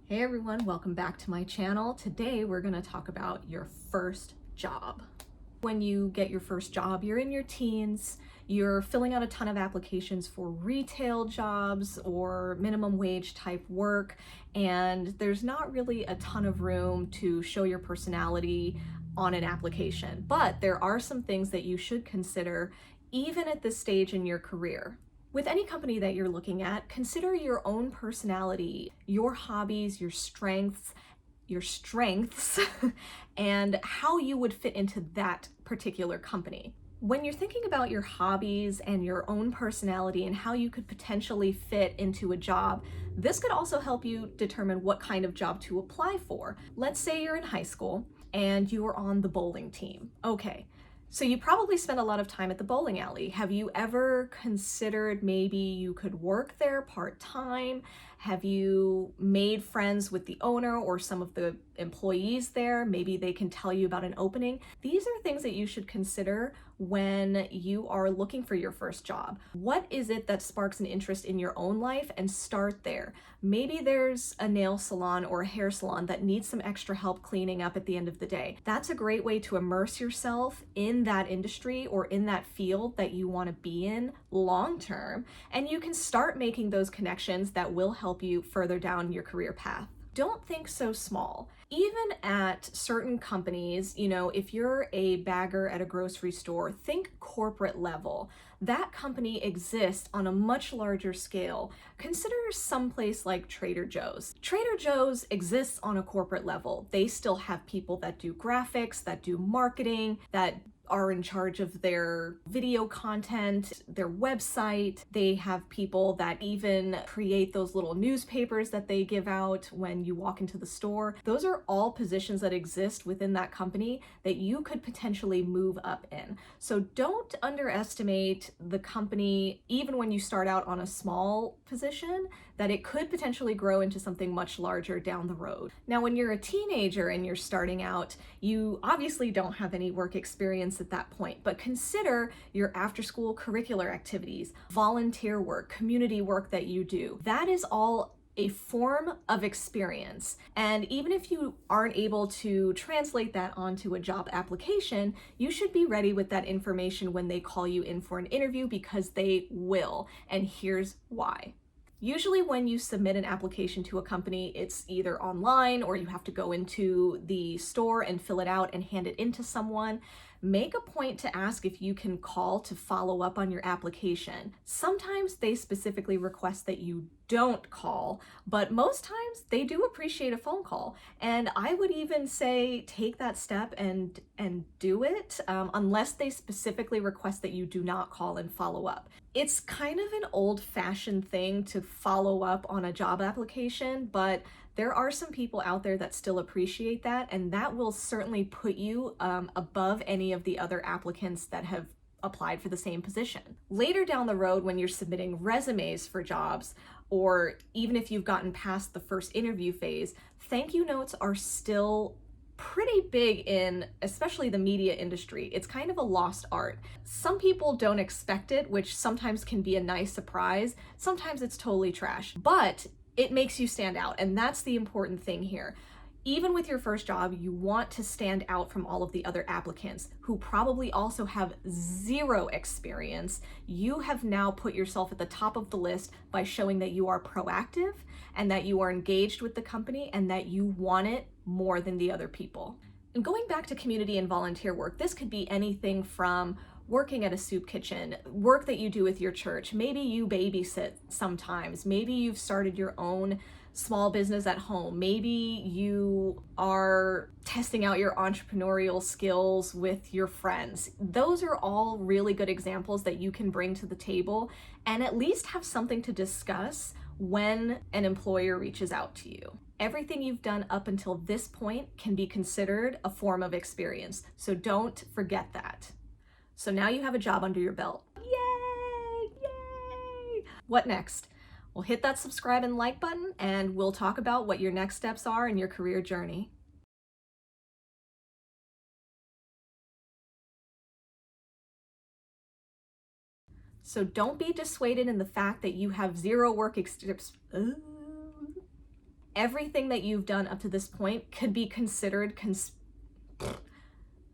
Hey everyone, welcome back to my channel. Today we're going to talk about your first job. When you get your first job, you're in your teens, you're filling out a ton of applications for retail jobs or minimum wage type work, and there's not really a ton of room to show your personality on an application. But there are some things that you should consider even at this stage in your career. With any company that you're looking at, consider your own personality, your hobbies, your strengths, and how you would fit into that particular company. When you're thinking about your hobbies and your own personality and how you could potentially fit into a job, this could also help you determine what kind of job to apply for. Let's say you're in high school and you are on the bowling team. Okay. So you probably spend a lot of time at the bowling alley. Have you ever considered maybe you could work there part-time? Have you made friends with the owner or some of the employees there? Maybe they can tell you about an opening. These are things that you should consider when you are looking for your first job. What is it that sparks an interest in your own life, and start there. Maybe there's a nail salon or a hair salon that needs some extra help cleaning up at the end of the day. That's a great way to immerse yourself in that industry or in that field that you want to be in long term, and you can start making those connections that will help you further down your career path. Don't think so small. Even at certain companies, if you're a bagger at a grocery store, think corporate level. That company exists on a much larger scale. Consider someplace like Trader Joe's. Trader Joe's exists on a corporate level. They still have people that do graphics, that do marketing, that are in charge of their video content, their website. They have people that even create those little newspapers that they give out when you walk into the store. Those are all positions that exist within that company that you could potentially move up in. So don't underestimate the company, even when you start out on a small position, that it could potentially grow into something much larger down the road. Now, when you're a teenager and you're starting out, you obviously don't have any work experience at that point, but consider your after-school curricular activities, volunteer work, community work that you do. That is all a form of experience. And even if you aren't able to translate that onto a job application, you should be ready with that information when they call you in for an interview, because they will. And here's why. Usually when you submit an application to a company, it's either online or you have to go into the store and fill it out and hand it into someone. Make a point to ask if you can call to follow up on your application. Sometimes they specifically request that you don't call, but most times they do appreciate a phone call. And I would even say take that step and do it, unless they specifically request that you do not call and follow up. It's kind of an old-fashioned thing to follow up on a job application, but there are some people out there that still appreciate that, and that will certainly put you above any of the other applicants that have applied for the same position. Later down the road, when you're submitting resumes for jobs, or even if you've gotten past the first interview phase, thank you notes are still pretty big in especially the media industry. It's kind of a lost art. Some people don't expect it, which sometimes can be a nice surprise. Sometimes it's totally trash, but it makes you stand out, and that's the important thing here. Even with your first job, you want to stand out from all of the other applicants who probably also have zero experience. You have now put yourself at the top of the list by showing that you are proactive and that you are engaged with the company and that you want it more than the other people. And going back to community and volunteer work, this could be anything from working at a soup kitchen, work that you do with your church. Maybe you babysit sometimes. Maybe you've started your own small business at home. Maybe you are testing out your entrepreneurial skills with your friends. Those are all really good examples that you can bring to the table and at least have something to discuss when an employer reaches out to you. Everything you've done up until this point can be considered a form of experience, so don't forget that. So now you have a job under your belt. Yay! Yay! What next? Well, hit that subscribe and like button, and we'll talk about what your next steps are in your career journey. So don't be dissuaded in the fact that you have zero work experience. everything that you've done up to this point could be considered